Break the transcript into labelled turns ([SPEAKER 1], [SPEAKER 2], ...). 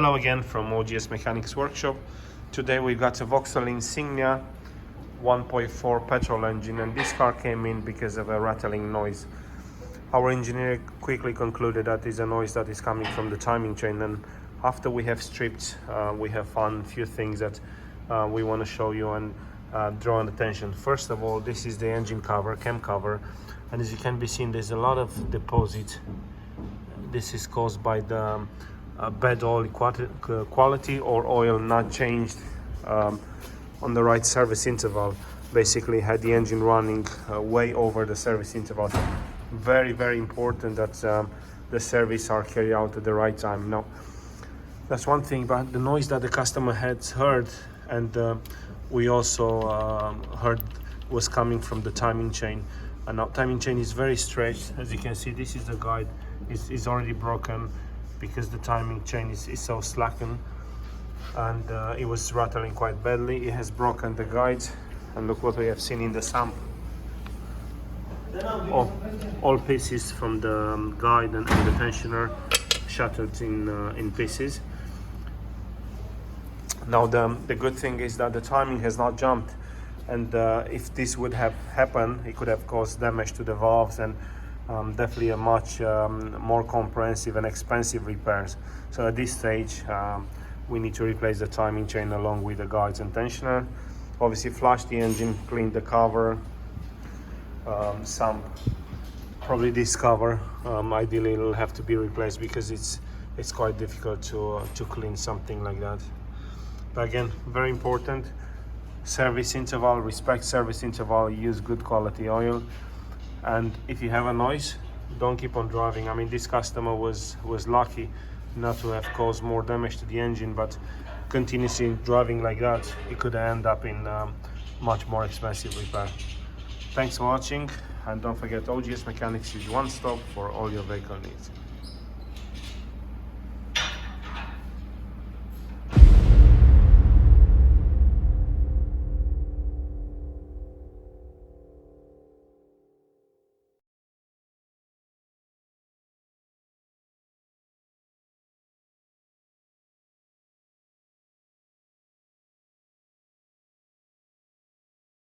[SPEAKER 1] Hello again from Ogs Mechanics workshop. Today we got a Vauxhall Insignia 1.4 petrol engine, and this car came in because of a rattling noise. Our engineer quickly concluded that is a noise that is coming from the timing chain, and after we have stripped, we have found a few things that we want to show you and draw an attention. First of all, this is the engine cover, cam cover, and as you can be seen, there's a lot of deposit. This is caused by the bad oil quality or oil not changed on the right service interval. Basically had the engine running way over the service interval. Very important that the service are carried out at the right time. Now that's one thing, but the noise that the customer had heard and we also heard was coming from the timing chain. And now timing chain is very stretched. As you can see, this is the guide, is already broken because the timing chain is so slackened, and it was rattling quite badly. It has broken the guide, and look what we have seen in the sump. All pieces from the guide and the tensioner shattered in pieces. Now the good thing is that the timing has not jumped, and if this would have happened, it could have caused damage to the valves and definitely a much more comprehensive and expensive repairs. So at this stage we need to replace the timing chain along with the guides and tensioner. Obviously flush the engine, clean the cover, sump, probably this cover ideally it'll have to be replaced because it's quite difficult to clean something like that. But again, very important, service interval, respect service interval, use good quality oil. And if you have a noise, don't keep on driving. I mean, this customer was lucky not to have caused more damage to the engine, but continuously driving like that, it could end up in much more expensive repair. Thanks for watching, and don't forget, Ogs Mechanics is one stop for all your vehicle needs.